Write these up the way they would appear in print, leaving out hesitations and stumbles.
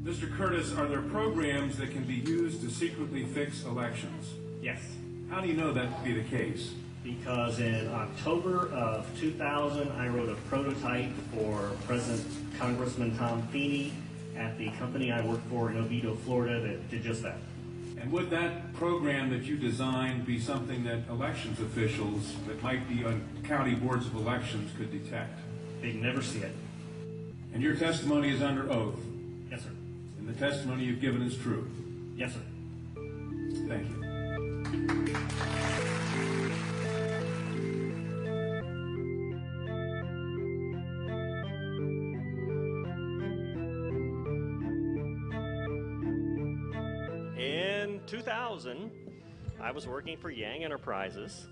Mr. Curtis, are there programs that can be used to secretly fix elections? Yes. How do you know that to be the case? Because in October of 2000, I wrote a prototype for President Congressman Tom Feeney at the company I work for in Oviedo, Florida, that did just that. And would that program that you designed be something that elections officials that might be on county boards of elections could detect? They'd never see it. And your testimony is under oath? Yes, sir. And the testimony you've given is true? Yes, sir. Thank you. In 2000, I was working for Yang Enterprises,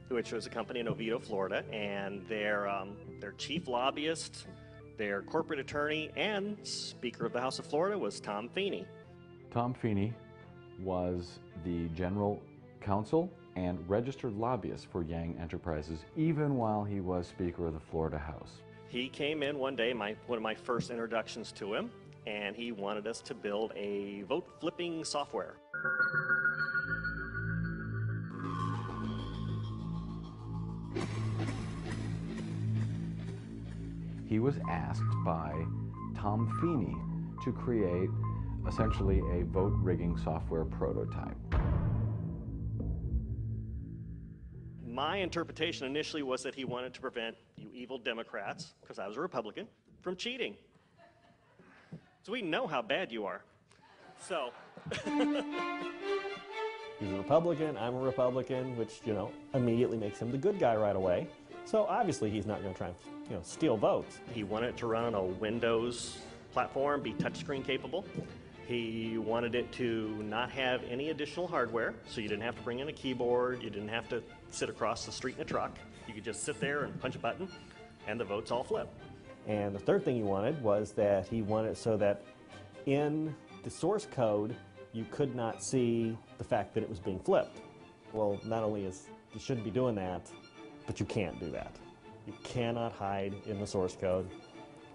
which was a company in Oviedo, Florida, and their chief lobbyist, their corporate attorney, and Speaker of the House of Florida was Tom Feeney. Tom Feeney was the general counsel and registered lobbyist for Yang Enterprises, even while he was Speaker of the Florida House. He came in one day, one of my first introductions to him, and he wanted us to build a vote flipping software. He was asked by Tom Feeney to create essentially a vote rigging software prototype. My interpretation initially was that he wanted to prevent you evil Democrats, because I was a Republican, from cheating. So we know how bad you are. So. He's a Republican, I'm a Republican, which, immediately makes him the good guy right away. So obviously he's not going to try and, steal votes. He wanted it to run on a Windows platform, be touchscreen capable. He wanted it to not have any additional hardware, so you didn't have to bring in a keyboard, you didn't have to sit across the street in a truck. You could just sit there and punch a button, and the votes all flip. And the third thing he wanted was that he wanted it so that in the source code, you could not see the fact that it was being flipped. Well, not only you shouldn't be doing that, but you can't do that. You cannot hide in the source code.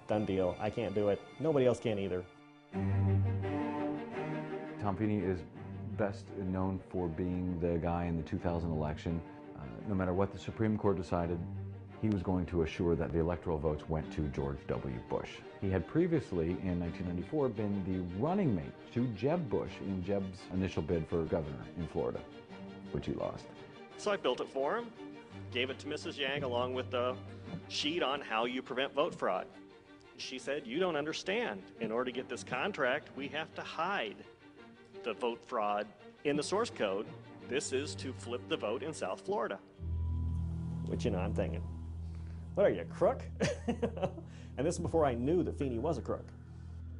Done deal. I can't do it. Nobody else can either. Tom Feeney is best known for being the guy in the 2000 election. No matter what the Supreme Court decided, he was going to assure that the electoral votes went to George W. Bush. He had previously, in 1994, been the running mate to Jeb Bush in Jeb's initial bid for governor in Florida, which he lost. So I built it for him, gave it to Mrs. Yang along with the sheet on how you prevent vote fraud. She said, "You don't understand. In order to get this contract, we have to hide the vote fraud in the source code. This is to flip the vote in South Florida." Which, I'm thinking, what are you, a crook? And this is before I knew that Feeney was a crook.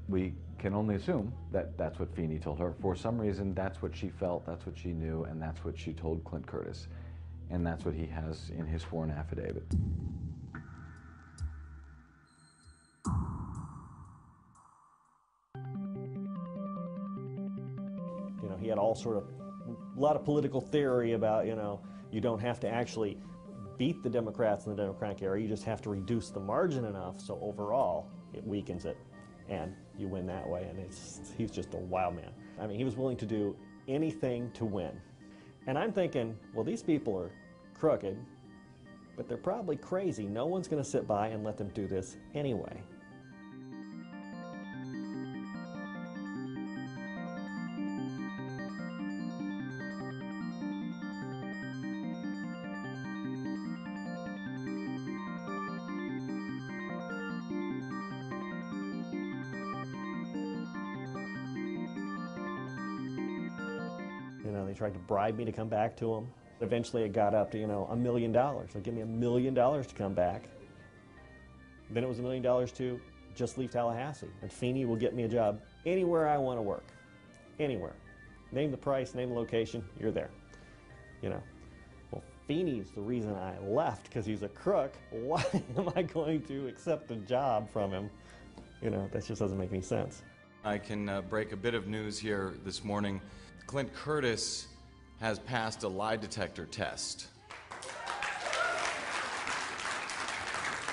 We can only assume that that's what Feeney told her. For some reason, that's what she felt, that's what she knew, and that's what she told Clint Curtis. And that's what he has in his sworn affidavit. He had a lot of political theory about, you don't have to actually beat the Democrats in the Democratic area, you just have to reduce the margin enough so overall it weakens it and you win that way. And he's just a wild man. I mean, he was willing to do anything to win. And I'm thinking, well, these people are crooked, but they're probably crazy. No one's going to sit by and let them do this anyway. They tried to bribe me to come back to them. Eventually it got up to, $1 million. So give me $1 million to come back. Then it was $1 million to just leave Tallahassee. And Feeney will get me a job anywhere I want to work. Anywhere. Name the price, name the location, you're there. Well, Feeney's the reason I left because he's a crook. Why am I going to accept a job from him? That just doesn't make any sense. I can break a bit of news here this morning. Clint Curtis has passed a lie detector test.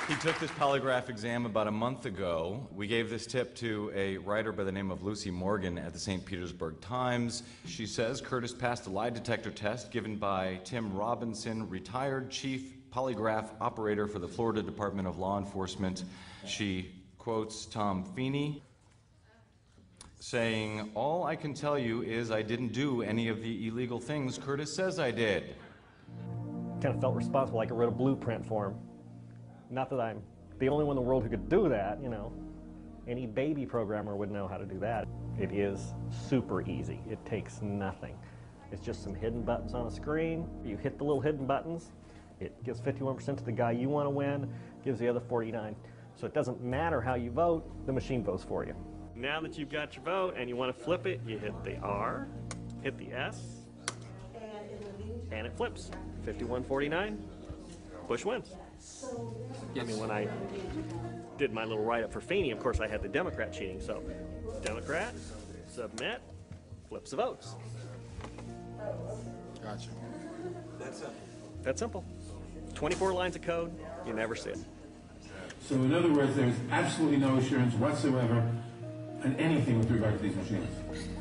He took this polygraph exam about a month ago. We gave this tip to a writer by the name of Lucy Morgan at the St. Petersburg Times. She says Curtis passed a lie detector test given by Tim Robinson, retired chief polygraph operator for the Florida Department of Law Enforcement. She quotes Tom Feeney, saying, "All I can tell you is I didn't do any of the illegal things Curtis says I did." Kind of felt responsible, like I wrote a blueprint for him. Not that I'm the only one in the world who could do that, you know. Any baby programmer would know how to do that. It is super easy. It takes nothing. It's just some hidden buttons on a screen. You hit the little hidden buttons. It gives 51% to the guy you want to win, gives the other 49. So it doesn't matter how you vote, the machine votes for you. Now that you've got your vote and you want to flip it, you hit the R, hit the S, and it flips. 51-49, Bush wins. I mean, when I did my little write-up for Feeney, of course, I had the Democrat cheating. So, Democrat, submit, flips the votes. Gotcha. That's simple. 24 lines of code, you never see it. So in other words, there's absolutely no assurance whatsoever on anything with regard to these machines.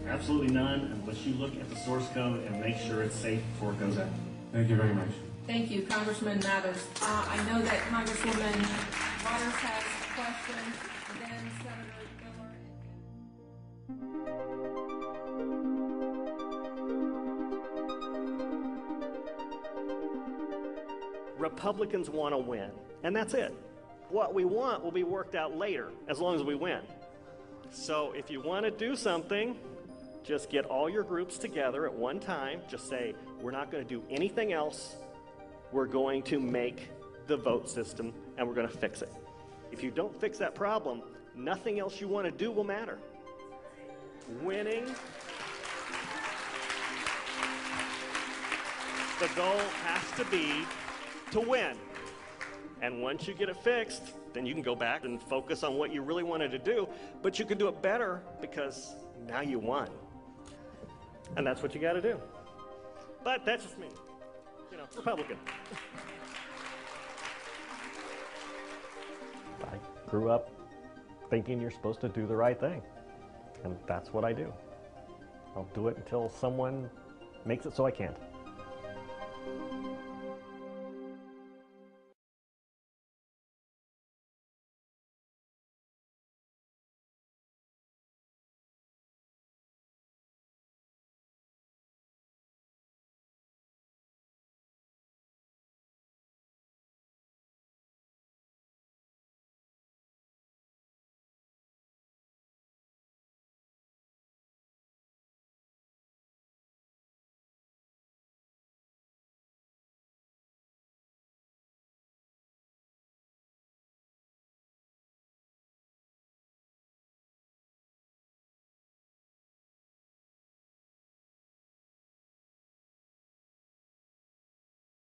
Absolutely none, unless you look at the source code and make sure it's safe before it goes out. Thank you very much. Thank you, Congressman Mathers. I know that Congresswoman Waters has questions, then Senator Miller. Republicans want to win, and that's it. What we want will be worked out later, as long as we win. So if you want to do something, just get all your groups together at one time. Just say, we're not going to do anything else. We're going to make the vote system, and we're going to fix it. If you don't fix that problem, nothing else you want to do will matter. Winning. The goal has to be to win. And once you get it fixed, then you can go back and focus on what you really wanted to do, but you can do it better because now you won. And that's what you got to do. But that's just me, you know, Republican. I grew up thinking you're supposed to do the right thing, and that's what I do. I'll do it until someone makes it so I can't.